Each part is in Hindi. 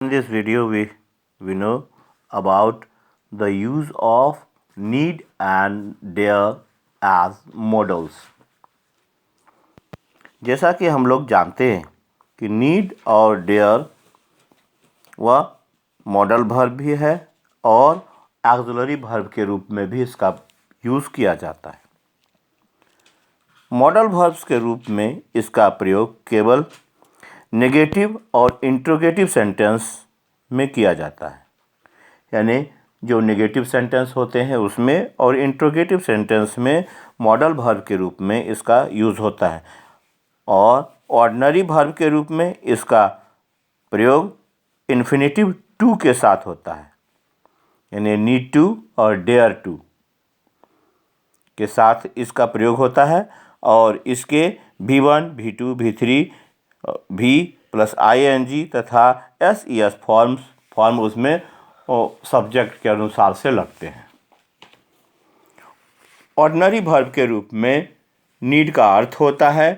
In this video, we know about the use of need and dare as models. जैसा कि हम लोग जानते हैं कि नीड और डेयर वह मॉडल वर्ब भी है और ऑक्सिलरी वर्ब के रूप में भी इसका यूज़ किया जाता है। मॉडल वर्ब्स के रूप में इसका प्रयोग केवल नेगेटिव और इंट्रोगेटिव सेंटेंस में किया जाता है, यानी जो नेगेटिव सेंटेंस होते हैं उसमें और इंट्रोगेटिव सेंटेंस में मॉडल वर्ब के रूप में इसका यूज़ होता है और ऑर्डिनरी वर्ब के रूप में इसका प्रयोग इन्फिनेटिव टू के साथ होता है, यानी नीड टू और डेयर टू के साथ इसका प्रयोग होता है और इसके V1, V2, V3, V plus ING तथा SES फॉर्म उसमें सब्जेक्ट के अनुसार से लगते हैं। ऑर्डिनरी वर्ब के रूप में नीड का अर्थ होता है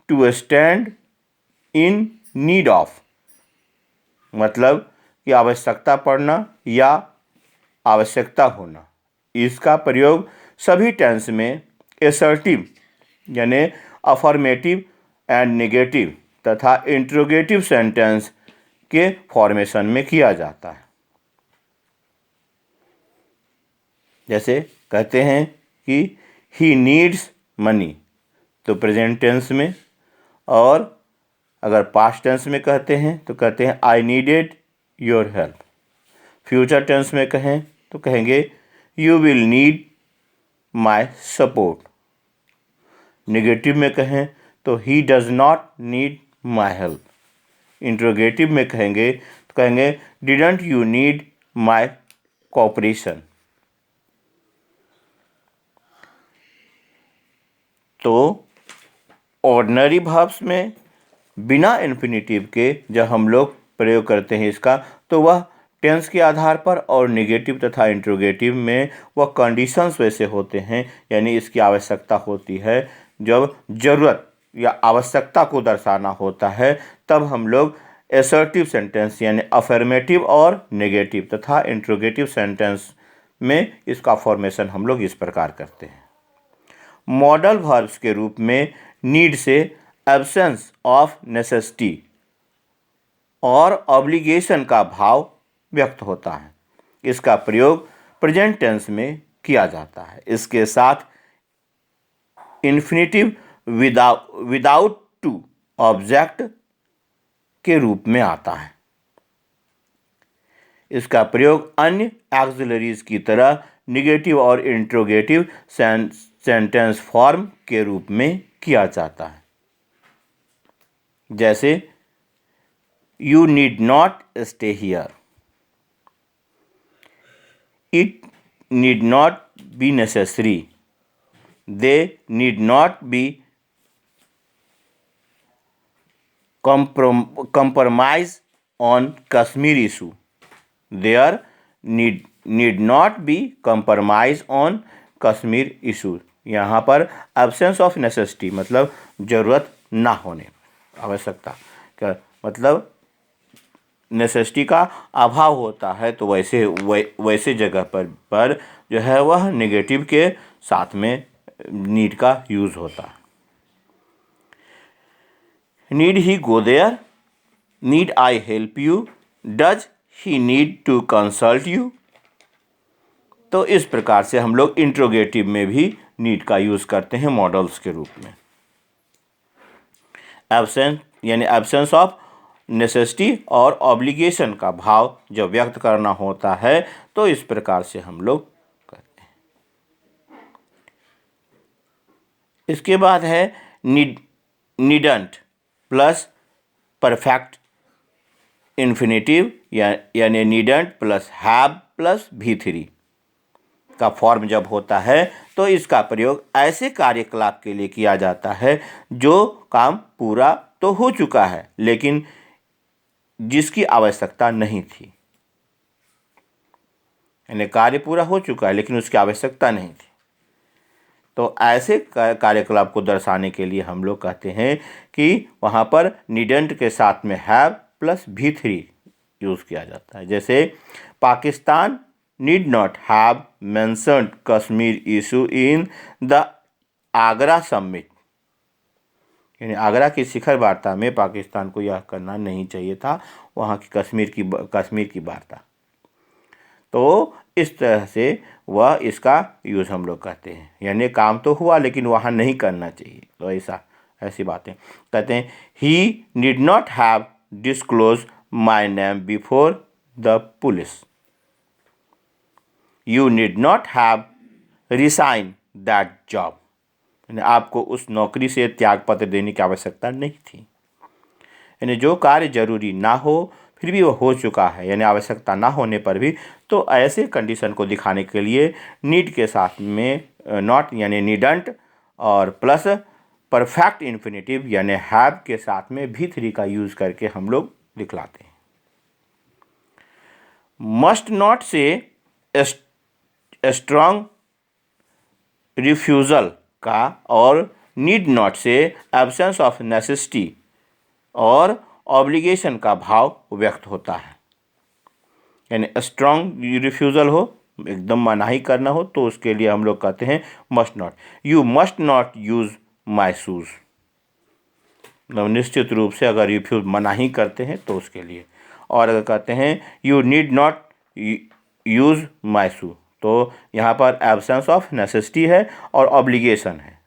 to stand in need of, मतलब कि आवश्यकता पड़ना या आवश्यकता होना। इसका प्रयोग सभी टेंस में एसर्टिव यानी अफर्मेटिव एंड नेगेटिव तथा इंट्रोगेटिव सेंटेंस के फॉर्मेशन में किया जाता है। जैसे कहते हैं कि ही नीड्स मनी, तो प्रेजेंट टेंस में, और अगर पास्ट टेंस में कहते हैं तो कहते हैं I needed your help. Future tense में कहें तो कहेंगे you will need my support. Negative में कहें तो he does not need my help. Interrogative में कहेंगे तो कहेंगे didn't you need my cooperation. तो ऑर्डिनरी वर्ब्स में बिना इन्फिनेटिव के जब हम लोग प्रयोग करते हैं इसका, तो वह टेंस के आधार पर और नेगेटिव तथा इंट्रोगेटिव में वह कंडीशंस वैसे होते हैं, यानी इसकी आवश्यकता होती है। जब ज़रूरत या आवश्यकता को दर्शाना होता है तब हम लोग एसर्टिव सेंटेंस यानी अफर्मेटिव और नेगेटिव तथा इंट्रोगेटिव सेंटेंस में इसका फॉर्मेशन हम लोग इस प्रकार करते हैं। मॉडल वर्ब्स के रूप में नीड से एब्सेंस ऑफ नेसेसिटी और ऑब्लिगेशन का भाव व्यक्त होता है। इसका प्रयोग प्रेजेंट टेंस में किया जाता है। इसके साथ इन्फिनेटिव विदाउट टू ऑब्जेक्ट के रूप में आता है। इसका प्रयोग अन्य ऑक्सिलरीज की तरह नेगेटिव और इंट्रोगेटिव सेंटेंस फॉर्म के रूप में किया जाता है। जैसे you need not stay here, it need not be necessary, they need not be compromise on Kashmir issue. There need not be compromise on Kashmir issue. यहाँ पर absence of necessity मतलब ज़रूरत ना होने, आवश्यकता का मतलब नेसेसिटी का अभाव होता है, तो वैसे जगह पर जो है वह नेगेटिव के साथ में नीड का यूज़ होता है। Need he go there, need I help you, does he need to consult you. तो इस प्रकार से हम लोग इंट्रोगेटिव में भी नीड का यूज़ करते हैं मॉडल्स के रूप में। एब्सेंस यानी एब्सेंस ऑफ नेसेसिटी और ऑब्लिगेशन का भाव जब व्यक्त करना होता है तो इस प्रकार से हम लोग करते हैं। इसके बाद है नीडंट प्लस परफेक्ट इन्फिनेटिव यानी needn't plus have plus V3 का फॉर्म जब होता है तो इसका प्रयोग ऐसे कार्यकलाप के लिए किया जाता है जो काम पूरा तो हो चुका है लेकिन जिसकी आवश्यकता नहीं थी, यानी कार्य पूरा हो चुका है लेकिन उसकी आवश्यकता नहीं थी। तो ऐसे कार्यकलाप को दर्शाने के लिए हम लोग कहते हैं कि वहाँ पर नीडंट के साथ में हैव प्लस V3 यूज़ किया जाता है। जैसे Pakistan need not have mentioned Kashmir issue in the Agra summit, यानी आगरा की शिखर वार्ता में पाकिस्तान को यह करना नहीं चाहिए था, वहाँ की कश्मीर की वार्ता। तो इस तरह से वह इसका यूज़ हम लोग करते हैं, यानी काम तो हुआ लेकिन वहाँ नहीं करना चाहिए। तो ऐसी बातें कहते हैं। He need not have disclose my name before the police, you need not have resign that job, यानी आपको उस नौकरी से त्यागपत्र देने की आवश्यकता नहीं थी। यानी जो कार्य जरूरी ना हो फिर भी वो हो चुका है, यानी आवश्यकता ना होने पर भी, तो ऐसे कंडीशन को दिखाने के लिए नीड के साथ में नॉट यानी नीडंट और प्लस परफेक्ट इन्फिनेटिव यानी हैव के साथ में भी थ्री का यूज़ करके हम लोग दिखलाते हैं। मस्ट नॉट से स्ट्रॉन्ग रिफ्यूज़ल का और नीड नॉट से एब्सेंस ऑफ नेसेसिटी और ऑब्लिगेशन का भाव व्यक्त होता है। यानी स्ट्रॉन्ग रिफ्यूज़ल हो, एकदम मनाही करना हो, तो उसके लिए हम लोग कहते हैं must not. You must not use my shoes, निश्चित रूप से अगर रिफ्यूज़ मनाही करते हैं तो उसके लिए। और अगर कहते हैं you need not use my shoe, तो यहाँ पर एब्सेंस ऑफ नेसेसिटी है और ऑब्लिगेशन है,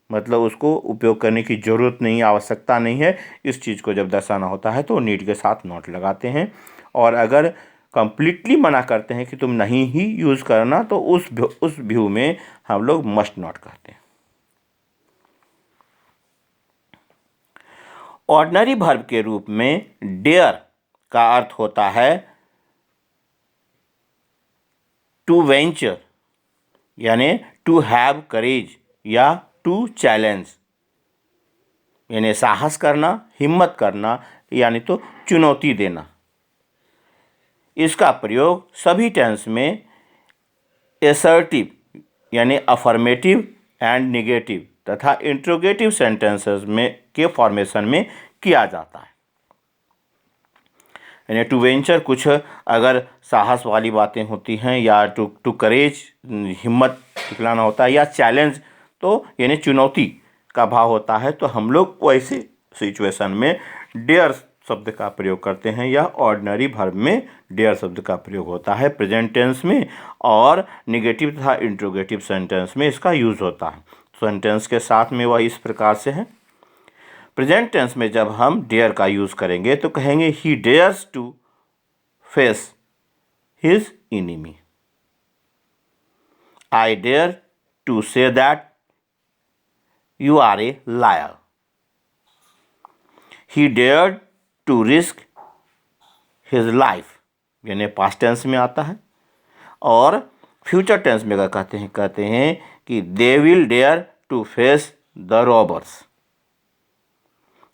मतलब उसको उपयोग करने की ज़रूरत नहीं, आवश्यकता नहीं है। इस चीज़ को जब दर्शाना होता है तो नीड के साथ नॉट लगाते हैं। और अगर कंप्लीटली मना करते हैं कि तुम नहीं ही यूज़ करना, तो उस व्यू में हम लोग मस्ट नॉट कहते हैं। ऑर्डिनरी वर्ब के रूप में डेयर का अर्थ होता है टू वेंचर, यानी टू हैव करेज या टू चैलेंज, यानी साहस करना, हिम्मत करना, यानी तो चुनौती देना। इसका प्रयोग सभी टेंस में एसर्टिव यानी अफर्मेटिव एंड नेगेटिव तथा इंट्रोगेटिव सेंटेंसेस में के फॉर्मेशन में किया जाता है। यानी टू वेंचर कुछ अगर साहस वाली बातें होती हैं, या टू करेज हिम्मत दिखलाना होता है, या चैलेंज तो यानी चुनौती का भाव होता है, तो हम लोग वैसे सिचुएशन में डेयर शब्द का प्रयोग करते हैं, या ऑर्डिनरी वर्ब में डेयर शब्द का प्रयोग होता है प्रेजेंट टेंस में, और निगेटिव तथा इंट्रोगेटिव सेंटेंस में इसका यूज़ होता है। सेंटेंस के साथ में वह इस प्रकार से है। प्रेजेंट टेंस में जब हम डेयर का यूज़ करेंगे तो कहेंगे he dares to face his enemy, I dare to say that you are a liar, he dared to risk his life, यानी पास्ट टेंस में आता है। और फ्यूचर टेंस में क्या कहते हैं कि they will dare to face the robbers.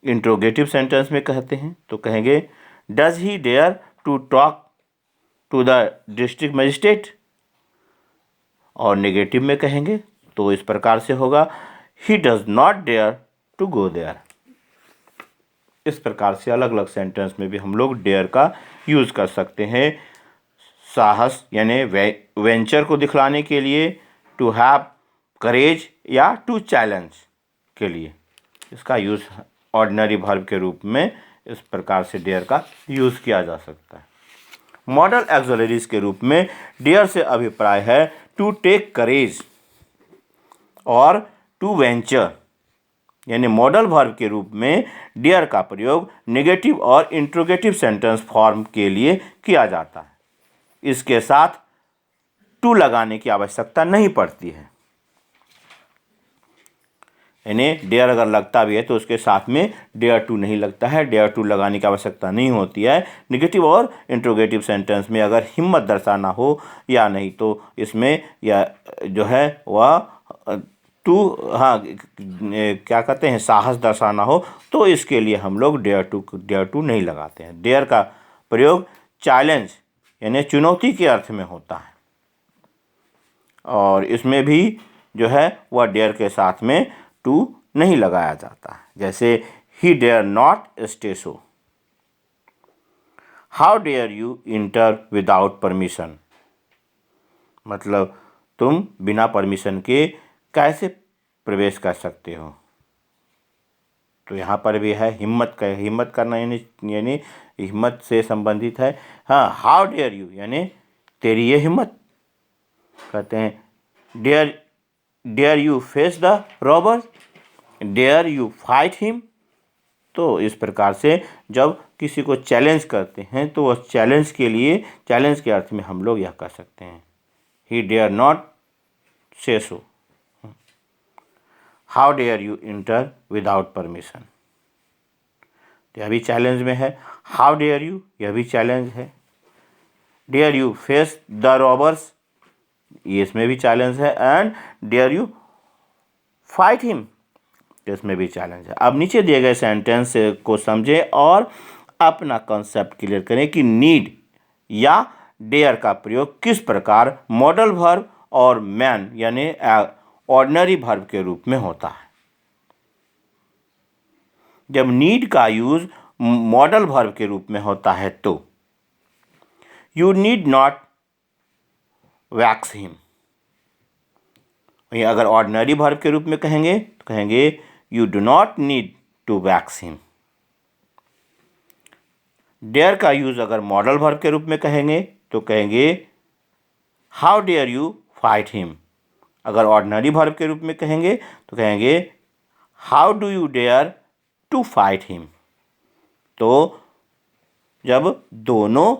Interrogative sentence में कहते हैं तो कहेंगे does he dare to talk to the district magistrate. और नेगेटिव में कहेंगे तो इस प्रकार से होगा he does not dare to go there. इस प्रकार से अलग अलग सेंटेंस में भी हम लोग डेयर का यूज़ कर सकते हैं। साहस यानी वेंचर को दिखलाने के लिए, टू हैव करेज या टू चैलेंज के लिए इसका यूज़ ऑर्डिनरी वर्ब के रूप में इस प्रकार से डेयर का यूज़ किया जा सकता है। मॉडल एक्सुलरीज के रूप में डेयर से अभिप्राय है टू टेक करेज और टू वेंचर, यानी मॉडल वर्ब के रूप में डेयर का प्रयोग नेगेटिव और इंट्रोगेटिव सेंटेंस फॉर्म के लिए किया जाता है। इसके साथ टू लगाने की आवश्यकता नहीं पड़ती है, यानी डेयर अगर लगता भी है तो उसके साथ में डेयर टू नहीं लगता है, डेयर टू लगाने की आवश्यकता नहीं होती है। नेगेटिव और इंट्रोगेटिव सेंटेंस में अगर हिम्मत दर्शाना हो या नहीं तो इसमें या जो है वह टू क्या कहते हैं साहस दर्शाना हो तो इसके लिए हम लोग डेयर टू नहीं लगाते हैं। डेयर का प्रयोग चैलेंज यानी चुनौती के अर्थ में होता है, और इसमें भी जो है वह डेयर के साथ में टू नहीं लगाया जाता है। जैसे he dare not stay so, how dare you enter without permission, मतलब तुम बिना परमिशन के कैसे प्रवेश कर सकते हो। तो यहाँ पर भी है हिम्मत करना, यानी हिम्मत से संबंधित है। हाँ, हाउ डेयर यू यानी तेरी ये हिम्मत। कहते हैं dare you face the robber, dare you fight him. तो इस प्रकार से जब किसी को चैलेंज करते हैं तो उस चैलेंज के अर्थ में हम लोग यह कह सकते हैं ही dare not say so. How dare you enter without permission, यह भी चैलेंज में है। हाउ डेयर यू, यह भी चैलेंज है। Dare you face the robbers, ये इसमें भी चैलेंज है। And dare you fight him, इसमें भी चैलेंज है। अब नीचे दिए गए सेंटेंस को समझें और अपना कॉन्सेप्ट क्लियर करें कि नीड या डेयर का प्रयोग किस प्रकार मॉडल वर्ब और मैन यानी ऑर्डिनरी वर्ब के रूप में होता है। जब नीड का यूज मॉडल वर्ब के रूप में होता है तो you need not wax him, अगर ऑर्डिनरी वर्ब के रूप में कहेंगे तो कहेंगे you do not need to wax him. Dare का यूज अगर मॉडल वर्ब के रूप में कहेंगे तो कहेंगे how dare you fight him. अगर ऑर्डिनरी वर्ब के रूप में कहेंगे तो कहेंगे how do you dare to fight him. तो जब दोनों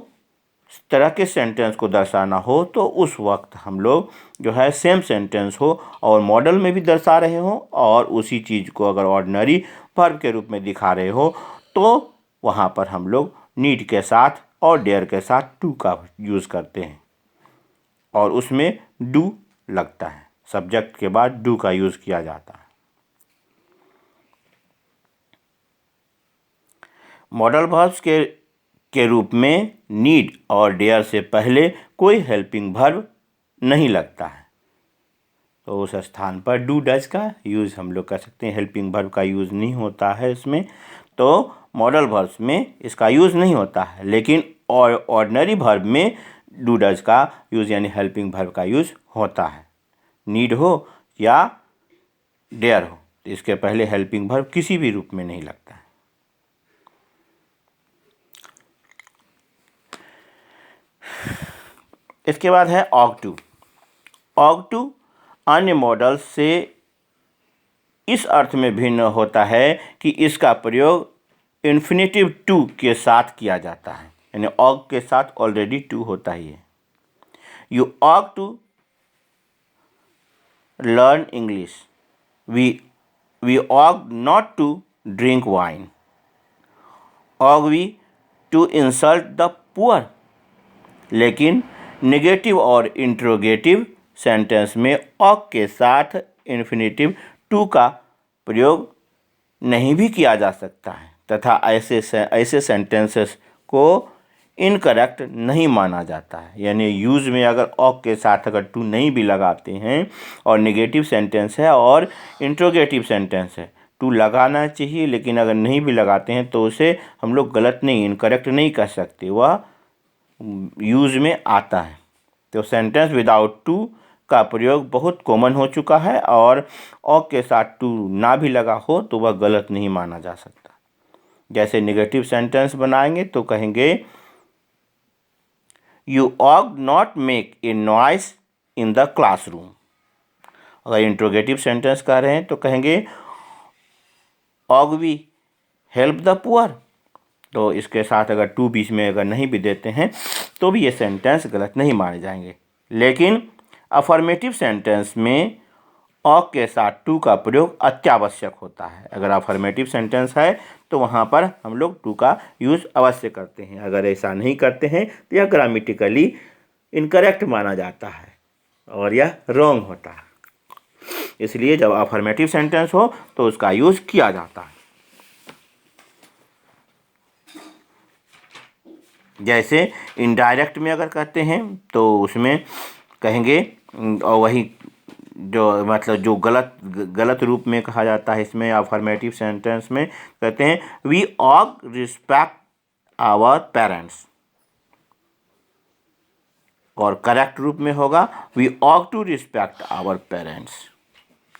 तरह के सेंटेंस को दर्शाना हो तो उस वक्त हम लोग जो है सेम सेंटेंस हो और मॉडल में भी दर्शा रहे हो और उसी चीज़ को अगर ऑर्डिनरी वर्ब के रूप में दिखा रहे हो तो वहाँ पर हम लोग नीड के साथ और डेयर के साथ टू का यूज़ करते हैं और उसमें डू लगता है, सब्जेक्ट के बाद डू का यूज़ किया जाता है। मॉडल वर्ब्स के रूप में नीड और डेयर से पहले कोई हेल्पिंग वर्ब नहीं लगता है, तो उस स्थान पर डू डज का यूज़ हम लोग कर सकते हैं। हेल्पिंग वर्ब का यूज़ नहीं होता है इसमें, तो मॉडल वर्ब्स में इसका यूज़ नहीं होता है। लेकिन ऑर्डिनरी वर्ब में डू डज का यूज़ यानी हेल्पिंग वर्ब का यूज़ होता है। नीड हो या डेयर हो तो इसके पहले हेल्पिंग वर्ब किसी भी रूप में नहीं लगता है। इसके बाद है ऑग टू। ऑग टू अन्य मॉडल से इस अर्थ में भिन्न होता है कि इसका प्रयोग इन्फिनेटिव टू के साथ किया जाता है, यानी ऑग के साथ ऑलरेडी टू होता ही है। You ought to learn English, we ought not to drink wine, ought we to insult the poor. लेकिन नेगेटिव और इंट्रोगेटिव सेंटेंस में ऑग के साथ इन्फिनेटिव टू का प्रयोग नहीं भी किया जा सकता है तथा ऐसे सेंटेंसेस को इनकरेक्ट नहीं माना जाता है। यानी यूज़ में अगर ऑग के साथ अगर टू नहीं भी लगाते हैं और नेगेटिव सेंटेंस है और इंट्रोगेटिव सेंटेंस है, टू लगाना चाहिए, लेकिन अगर नहीं भी लगाते हैं तो उसे हम लोग गलत नहीं, इनकरेक्ट नहीं कर सकते, वह यूज़ में आता है। तो सेंटेंस विदाउट टू का प्रयोग बहुत कॉमन हो चुका है और ऑग के साथ टू ना भी लगा हो तो वह गलत नहीं माना जा सकता। जैसे नेगेटिव सेंटेंस बनाएंगे तो कहेंगे you ought not make a noise in the classroom. अगर इंट्रोगेटिव सेंटेंस कह रहे हैं तो कहेंगे ought we help the poor. तो इसके साथ अगर टू बीच में अगर नहीं भी देते हैं तो भी ये सेंटेंस गलत नहीं माने जाएंगे। लेकिन अफर्मेटिव सेंटेंस में ऑग के साथ टू का प्रयोग अत्यावश्यक होता है। अगर अफर्मेटिव सेंटेंस है तो वहाँ पर हम लोग टू का यूज़ अवश्य करते हैं। अगर ऐसा नहीं करते हैं तो यह ग्रामेटिकली इनकरेक्ट माना जाता है और यह रॉन्ग होता है। इसलिए जब अफर्मेटिव सेंटेंस हो तो उसका यूज़ किया जाता है। जैसे इनडायरेक्ट में अगर कहते हैं तो उसमें कहेंगे, और वही जो मतलब जो गलत रूप में कहा जाता है इसमें अफर्मेटिव सेंटेंस में कहते हैं we ought respect our parents. और करेक्ट रूप में होगा we ought to respect our parents.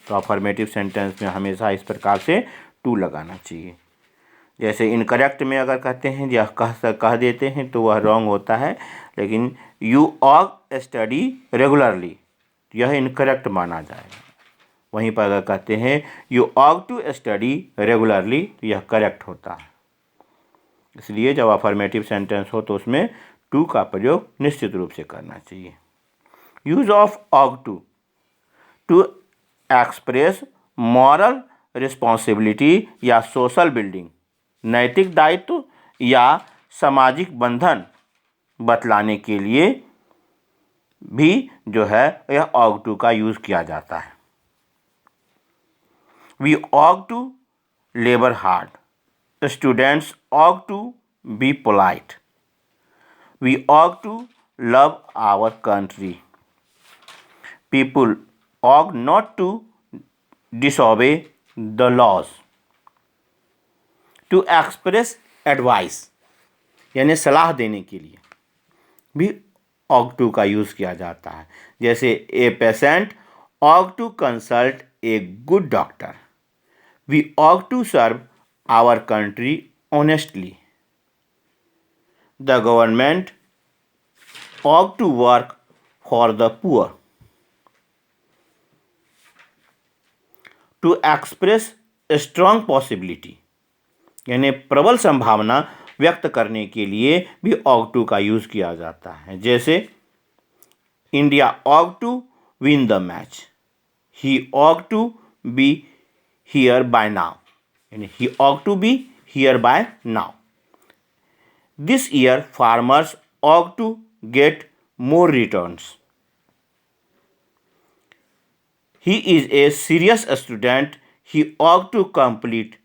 तो अफर्मेटिव सेंटेंस में हमेशा इस प्रकार से टू लगाना चाहिए। जैसे इनकरेक्ट में अगर कहते हैं या कह देते हैं तो वह रॉन्ग होता है, लेकिन यू ऑग स्टडी रेगुलरली यह इनकरेक्ट माना जाएगा। वहीं पर अगर कहते हैं you ought to study regularly तो यह करेक्ट होता है। इसलिए जब अफर्मेटिव सेंटेंस हो तो उसमें टू का प्रयोग निश्चित रूप से करना चाहिए। Use of ought to express moral responsibility या सोशल बिल्डिंग, नैतिक दायित्व या सामाजिक बंधन बतलाने के लिए भी जो है यह ऑग टू का यूज किया जाता है। We ought to labour hard, students ought to be polite, we ought to love our country, people ought not to disobey the laws. To express advice यानी सलाह देने के लिए भी ऑग टू का यूज़ किया जाता है। जैसे a patient ought to consult a good doctor, we ought to serve our country honestly, the government ought to work for the poor. To express strong possibility यानी प्रबल संभावना व्यक्त करने के लिए भी ऑग टू का यूज़ किया जाता है। जैसे India ought to win the match, he ought to be here by now यानी he ought to be here by now. This year farmers ought to get more returns, he is a serious student, he ought to complete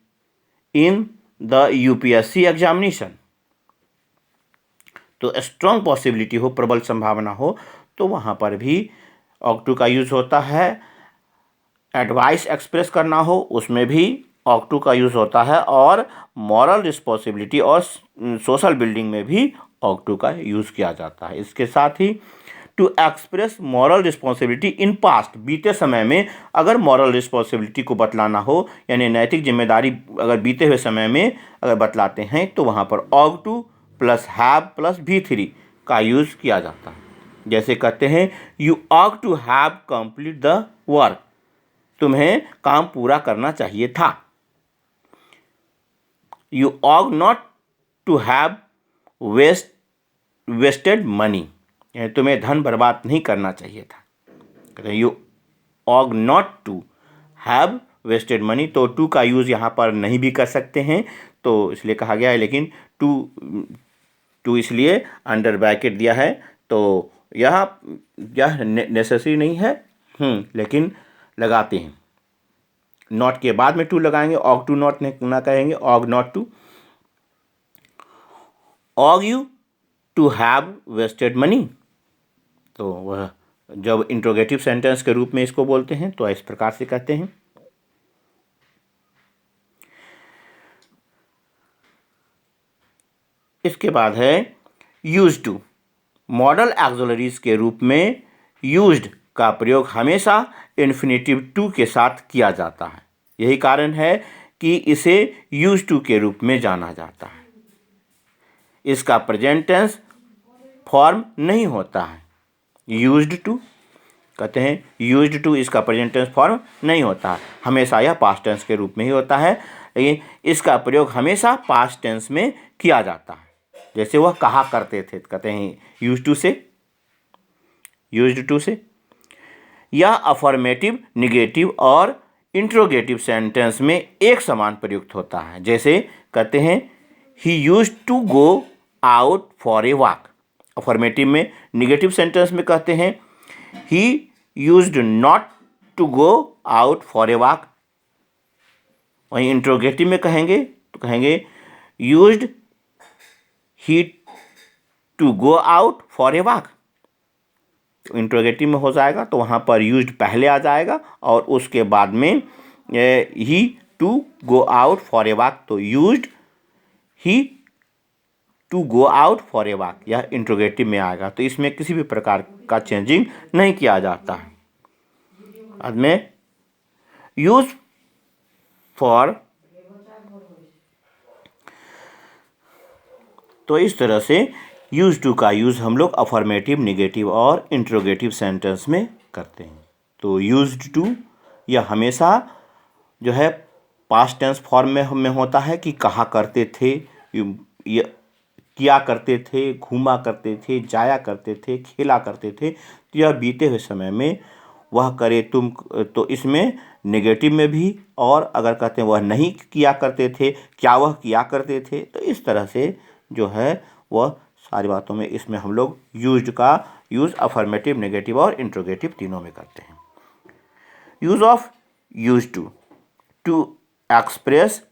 in the UPSC examination। तो स्ट्रॉन्ग पॉसिबिलिटी हो, प्रबल संभावना हो, तो वहाँ पर भी ought to का यूज़ होता है। एडवाइस एक्सप्रेस करना हो उसमें भी ought to का यूज़ होता है, और मॉरल रिस्पॉन्सिबिलिटी और सोशल बिल्डिंग में भी ought to का यूज़ किया जाता है। इसके साथ ही to express moral responsibility in past, बीते समय में अगर मॉरल रिस्पॉन्सिबिलिटी को बतलाना हो यानी नैतिक जिम्मेदारी अगर बीते हुए समय में अगर बतलाते हैं तो वहाँ पर ought to plus have plus V3 का यूज़ किया जाता है। जैसे कहते हैं you ought to have complete the work, तुम्हें काम पूरा करना चाहिए था। You ought not to have wasted money, तुम्हें धन बर्बाद नहीं करना चाहिए था। कहते हैं you ought not to have wasted money, तो टू का यूज़ यहाँ पर नहीं भी कर सकते हैं तो इसलिए कहा गया है, लेकिन टू इसलिए अंडर ब्रैकेट दिया है तो यह नेसेसरी नहीं है, लेकिन लगाते हैं। नॉट के बाद में टू लगाएंगे, ऑग टू नॉट ना कहेंगे, ought not to. Ought you to have wasted money, तो वह जब इंट्रोगेटिव सेंटेंस के रूप में इसको बोलते हैं तो इस प्रकार से कहते हैं। इसके बाद है यूज टू। मॉडल एक्सोलरीज के रूप में यूज्ड का प्रयोग हमेशा इन्फिनेटिव टू के साथ किया जाता है। यही कारण है कि इसे यूज टू के रूप में जाना जाता है। इसका प्रेजेंट टेंस फॉर्म नहीं होता है। यूज्ड टू कहते हैं, यूज्ड टू इसका प्रेजेंट टेंस फॉर्म नहीं होता है, हमेशा यह पास्ट टेंस के रूप में ही होता है, लेकिन इसका प्रयोग हमेशा पास्ट टेंस में किया जाता है। जैसे वह कहा करते थे, कहते हैं यूज्ड टू से, यूज्ड टू से। यह अफर्मेटिव, निगेटिव और इंट्रोगेटिव सेंटेंस में एक समान प्रयुक्त होता है। जैसे कहते हैं he used to go out for a walk, affirmative में। निगेटिव सेंटेंस में कहते हैं he used not to go out for a walk. वहीं इंट्रोगेटिव में कहेंगे तो कहेंगे used he to go out for a walk. तो इंट्रोगेटिव में हो जाएगा तो वहाँ पर यूज्ड पहले आ जाएगा और उसके बाद में ही to go out for a walk, तो used he to go out for a walk, यह इंट्रोगेटिव में आएगा, तो इसमें किसी भी प्रकार का चेंजिंग नहीं किया जाता है। बाद में यूज फॉर, तो इस तरह से यूज टू का यूज़ हम लोग अफर्मेटिव, निगेटिव और इंट्रोगेटिव सेंटेंस में करते हैं। तो यूज्ड टू यह हमेशा जो है पास्ट टेंस फॉर्म में होता है कि कहा करते थे, किया करते थे, घूमा करते थे, जाया करते थे, खेला करते थे। तो यह बीते हुए समय में वह करे तुम, तो इसमें नेगेटिव में भी, और अगर कहते हैं वह नहीं किया करते थे, क्या वह किया करते थे, तो इस तरह से जो है वह सारी बातों में इसमें हम लोग यूज्ड का यूज़ अफर्मेटिव, नेगेटिव और इंट्रोगेटिव तीनों में करते हैं। Use of use to express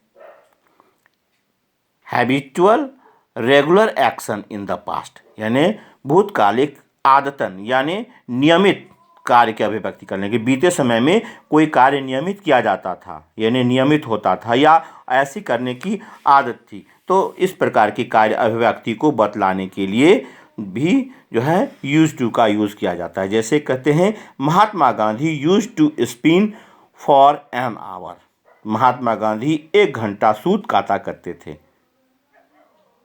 habitual regular action in the past, यानी भूतकालिक आदतन यानी नियमित कार्य की अभिव्यक्ति करने के, बीते समय में कोई कार्य नियमित किया जाता था यानी नियमित होता था या ऐसी करने की आदत थी, तो इस प्रकार की कार्य अभिव्यक्ति को बतलाने के लिए भी जो है यूज टू का यूज़ किया जाता है। जैसे कहते हैं Mahatma Gandhi used to spin for an hour, Mahatma Gandhi 1 घंटा सूत काता करते थे।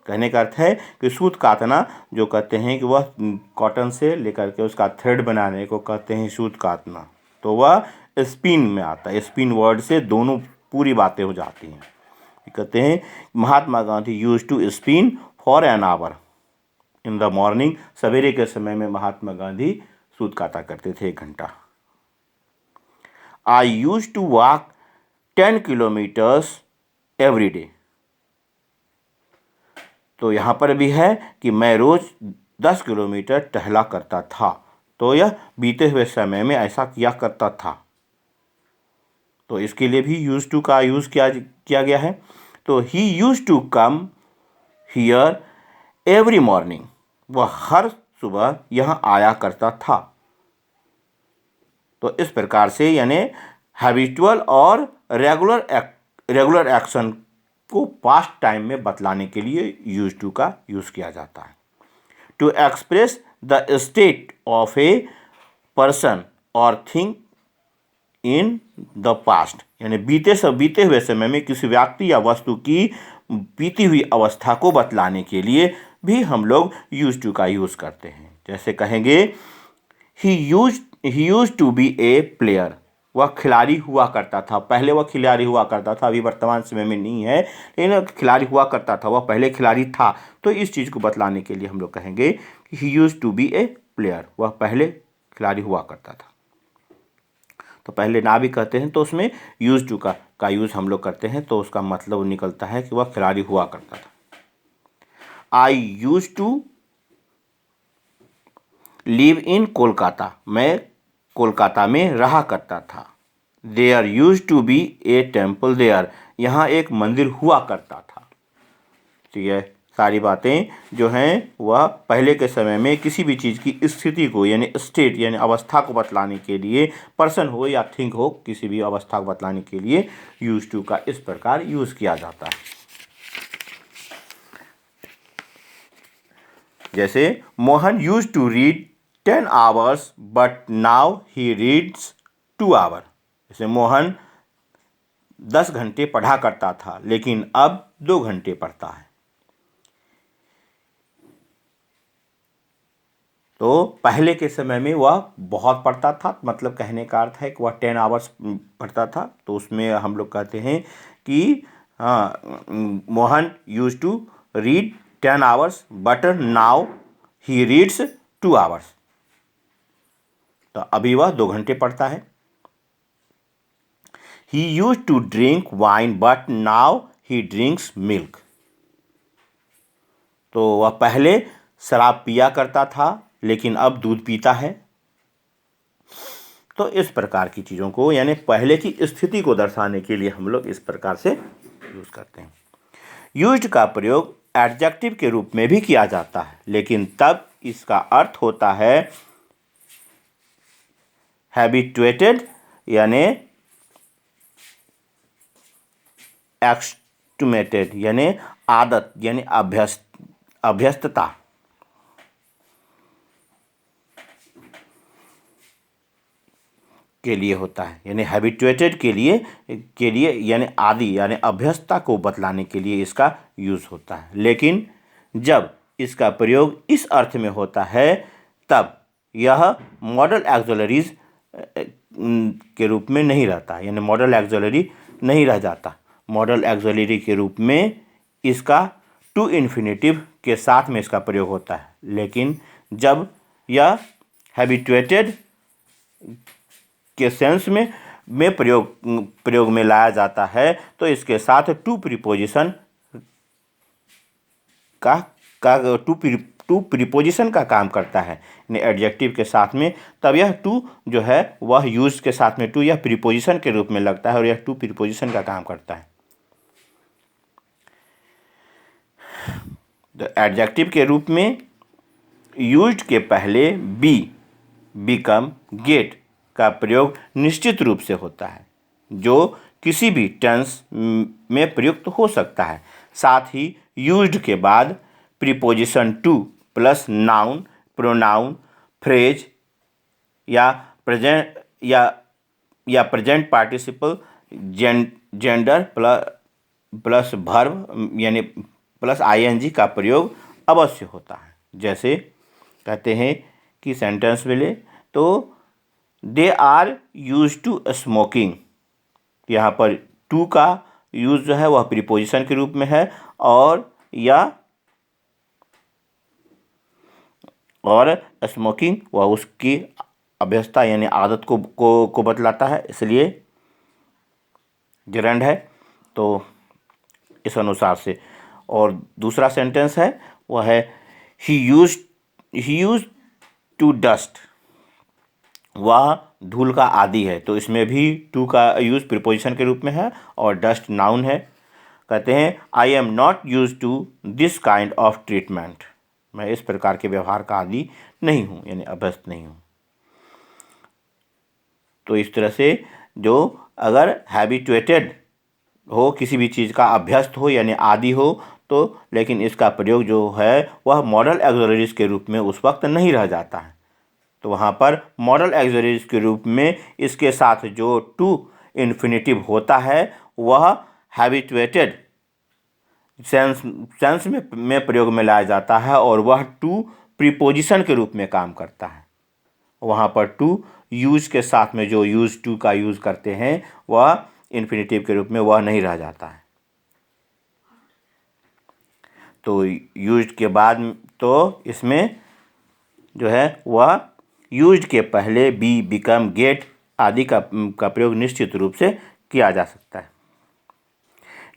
कहने का अर्थ है कि सूत काटना जो कहते हैं कि वह कॉटन से लेकर के उसका थ्रेड बनाने को कहते हैं सूत काटना, तो वह स्पिन में आता है। स्पिन वर्ड से दोनों पूरी बातें हो जाती हैं। कहते हैं Mahatma Gandhi used to spin for an hour in the morning, सवेरे के समय में महात्मा गांधी सूत काटा करते थे 1 घंटा। I used to walk 10 kilometres every day, तो यहाँ पर भी है कि मैं रोज़ 10 किलोमीटर टहला करता था, तो यह बीते हुए समय में ऐसा किया करता था, तो इसके लिए भी यूज टू का यूज़ किया गया है। तो he used to come here every morning, वह हर सुबह यहाँ आया करता था। तो इस प्रकार से यानी हैबिचुअल और रेगुलर एक्शन को पास्ट टाइम में बतलाने के लिए यूज टू का यूज़ किया जाता है। To express the state of a person और थिंग इन द पास्ट, यानी बीते हुए समय में किसी व्यक्ति या वस्तु की बीती हुई अवस्था को बतलाने के लिए भी हम लोग यूज टू का यूज़ करते हैं। जैसे कहेंगे he used to be a player, वह खिलाड़ी हुआ करता था, पहले वह खिलाड़ी हुआ करता था, अभी वर्तमान समय में नहीं है, लेकिन खिलाड़ी हुआ करता था, वह पहले खिलाड़ी था। तो इस चीज़ को बतलाने के लिए हम लोग कहेंगे he used to be a player, वह पहले खिलाड़ी हुआ करता था। तो पहले ना भी कहते हैं तो उसमें यूज टू का यूज़ हम लोग करते हैं, तो उसका मतलब निकलता है कि वह खिलाड़ी हुआ करता था। I used to live in Kolkata, मैं कोलकाता में रहा करता था। There used to be a temple there, यहाँ एक मंदिर हुआ करता था। तो यह सारी बातें जो हैं वह पहले के समय में किसी भी चीज़ की स्थिति को यानी स्टेट यानी अवस्था को बतलाने के लिए, पर्सन हो या थिंग हो, किसी भी अवस्था को बतलाने के लिए यूज टू का इस प्रकार यूज़ किया जाता है। जैसे Mohan use to read 10 hours but now he reads 2 hours, जैसे मोहन 10 घंटे पढ़ा करता था लेकिन अब 2 घंटे पढ़ता है। तो पहले के समय में वह बहुत पढ़ता था, मतलब कहने का अर्थ है कि वह 10 hours पढ़ता था, तो उसमें हम लोग कहते हैं कि हाँ Mohan use to read 10 hours but now he reads 2 hours, तो अभी वह 2 घंटे पढ़ता है। He used to drink wine but now he drinks milk, तो वह पहले शराब पिया करता था लेकिन अब दूध पीता है। तो इस प्रकार की चीज़ों को यानी पहले की स्थिति को दर्शाने के लिए हम लोग इस प्रकार से यूज करते हैं। यूज्ड का प्रयोग एडजेक्टिव के रूप में भी किया जाता है, लेकिन तब इसका अर्थ होता है हैबिचुएटेड यानी एक्सटुमेटेड यानी आदत यानी अभ्यस्तता के लिए होता है, यानी हैबिचुएटेड के लिए यानी आदि यानी अभ्यस्तता को बतलाने के लिए इसका यूज़ होता है। लेकिन जब इसका प्रयोग इस अर्थ में होता है तब यह मॉडल एक्सुलरीज के रूप में नहीं रहता, यानी मॉडल एक्सुलरी नहीं रह जाता। मॉडल एक्सुलरी के रूप में इसका टू इन्फिनेटिव के साथ में इसका प्रयोग होता है। लेकिन जब यह हैबिचुएटेड के सेंस में प्रयोग में लाया जाता है तो इसके साथ टू प्रीपोजिशन टू प्रीपोजिशन का काम करता है, यानी एडजेक्टिव के साथ में। तब यह टू जो है वह यूज के साथ में टू यह प्रीपोजिशन के रूप में लगता है और यह टू प्रीपोजिशन का काम करता है। तो एडजेक्टिव के रूप में यूज्ड के पहले बी बिकम गेट का प्रयोग निश्चित रूप से होता है, जो किसी भी टेंस में प्रयुक्त हो सकता है। साथ ही यूज्ड के बाद preposition to plus noun, pronoun, phrase या present participle, gerund plus verb यानी प्लस आईएनजी का प्रयोग अवश्य होता है। जैसे कहते हैं कि सेंटेंस मिले तो they are use to smoking, यहाँ पर टू का यूज जो है वह प्रीपोजिशन के रूप में है और स्मोकिंग वह उसकी अभ्यस्तता यानी आदत को बतलाता है, इसलिए gerund है। तो इस अनुसार से। और दूसरा सेंटेंस है वह है ही यूज टू डस्ट, वह धूल का आदी है। तो इसमें भी टू का यूज प्रीपोजिशन के रूप में है और डस्ट नाउन है। कहते हैं I am not use to this kind of treatment, मैं इस प्रकार के व्यवहार का आदी नहीं हूँ, यानी अभ्यस्त नहीं हूँ। तो इस तरह से जो अगर हैबिचुएटेड हो, किसी भी चीज़ का अभ्यस्त हो यानी आदी हो, तो लेकिन इसका प्रयोग जो है वह मॉडल एक्सुलरीज के रूप में उस वक्त नहीं रह जाता है। तो वहाँ पर मॉडल एक्सुलरीज के रूप में इसके साथ जो टू इन्फिनेटिव होता है वह हैबिचुएटेड सेंस में प्रयोग में लाया जाता है और वह टू प्रीपोजिशन के रूप में काम करता है। वहाँ पर टू यूज के साथ में जो यूज टू का यूज़ करते हैं वह इन्फिनेटिव के रूप में वह नहीं रह जाता है। तो यूज्ड के बाद तो इसमें जो है वह यूज्ड के पहले बी बिकम गेट आदि का प्रयोग निश्चित रूप से किया जा सकता है।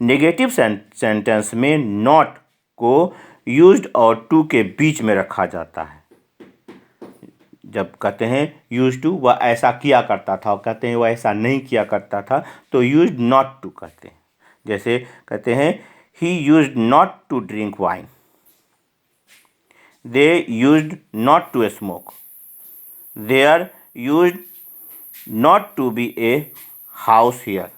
नेगेटिव सेंटेंस में नॉट को यूज्ड और टू के बीच में रखा जाता है। जब कहते हैं यूज्ड टू वह ऐसा किया करता था और कहते हैं वह ऐसा नहीं किया करता था, तो यूज्ड नॉट टू कहते हैं। जैसे कहते हैं he used not to drink wine, they used not to smoke, there used not to be a house here.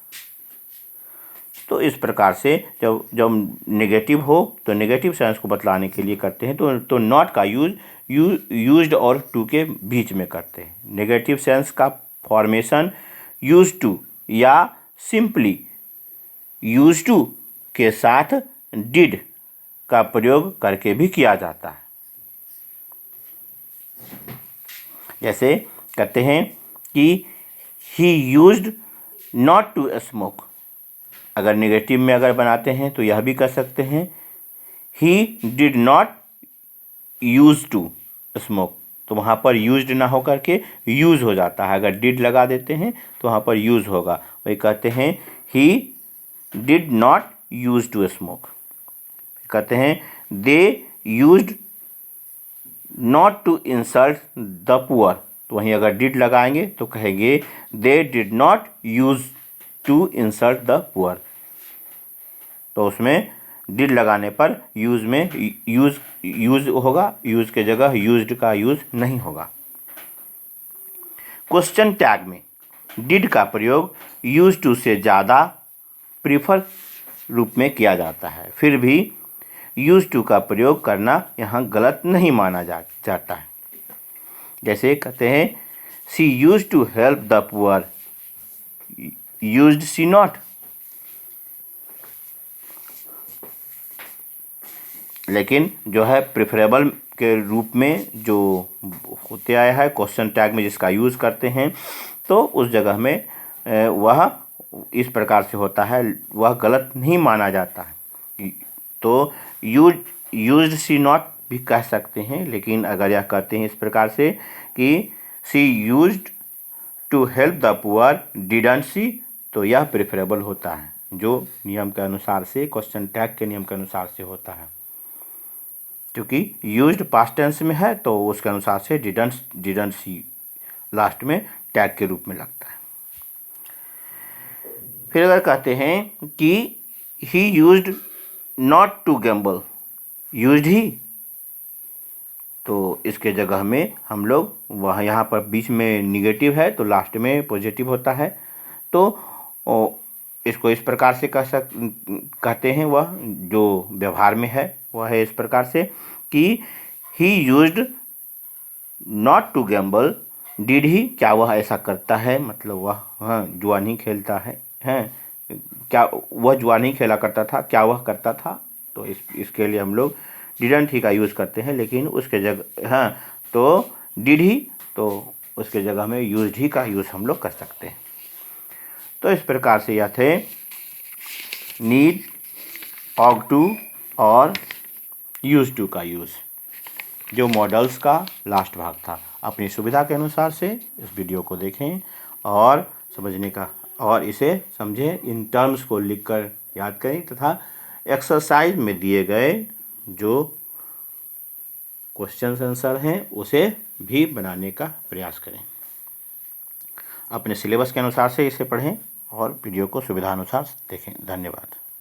तो इस प्रकार से जब नेगेटिव हो तो नेगेटिव सेंस को बतलाने के लिए करते हैं तो नॉट का यूज्ड और टू के बीच में करते हैं। नेगेटिव सेंस का फॉर्मेशन यूज टू या सिंपली यूज टू के साथ डिड का प्रयोग करके भी किया जाता है। जैसे कहते हैं कि he used not to smoke, अगर नेगेटिव में अगर बनाते हैं तो यह भी कर सकते हैं he did not use to smoke, तो वहाँ पर यूज्ड ना होकर के यूज़ हो जाता है। अगर डिड लगा देते हैं तो वहाँ पर यूज़ होगा। वही कहते हैं he did not use to smoke. कहते हैं they used not to insult the poor, तो वहीं अगर डिड लगाएंगे तो कहेंगे they did not use to insult the poor. तो उसमें डिड लगाने पर यूज में यूज होगा, यूज के जगह यूज्ड का यूज नहीं होगा। क्वेश्चन टैग में डिड का प्रयोग यूज टू से ज़्यादा प्रीफर रूप में किया जाता है। फिर भी यूज टू का प्रयोग करना यहाँ गलत नहीं माना जाता है। जैसे कहते हैं she use to help the poor, used she not. लेकिन जो है प्रेफरेबल के रूप में जो होते आया है क्वेश्चन टैग में जिसका यूज़ करते हैं, तो उस जगह में वह इस प्रकार से होता है, वह गलत नहीं माना जाता है। तो यूज्ड सी नॉट भी कह सकते हैं, लेकिन अगर यह कहते हैं इस प्रकार से कि she used to help the poor didn't she, तो यह प्रेफरेबल होता है, जो नियम के अनुसार से, क्वेश्चन टैग के नियम के अनुसार से होता है। क्योंकि यूज्ड पास्ट टेंस में है तो उसके अनुसार से डिडंट सी लास्ट में टैग के रूप में लगता है। फिर अगर कहते हैं कि he used not to gamble, used he, तो इसके जगह में हम लोग वह यहाँ पर बीच में निगेटिव है तो लास्ट में पॉजिटिव होता है, तो इसको इस प्रकार से कहते हैं, वह जो व्यवहार में है वह है इस प्रकार से कि he used not to gamble, did he, क्या वह ऐसा करता है, मतलब वह जुआ नहीं खेलता है, क्या वह जुआ नहीं खेला करता था, क्या वह करता था, तो इसके लिए हम लोग डिडंट ही का यूज़ करते हैं। लेकिन उसके जगह तो डिड ही, तो उसके जगह में यूज्ड ही का यूज़ हम लोग कर सकते हैं। तो इस प्रकार से यह थे नीड, ऑग टू और यूज टू का यूज़, जो मॉडल्स का लास्ट भाग था। अपनी सुविधा के अनुसार से इस वीडियो को देखें और समझने का, और इसे समझें, इन टर्म्स को लिखकर याद करें तथा एक्सरसाइज में दिए गए जो क्वेश्चन आंसर हैं उसे भी बनाने का प्रयास करें। अपने सिलेबस के अनुसार से इसे पढ़ें और वीडियो को सुविधा अनुसार देखें। धन्यवाद।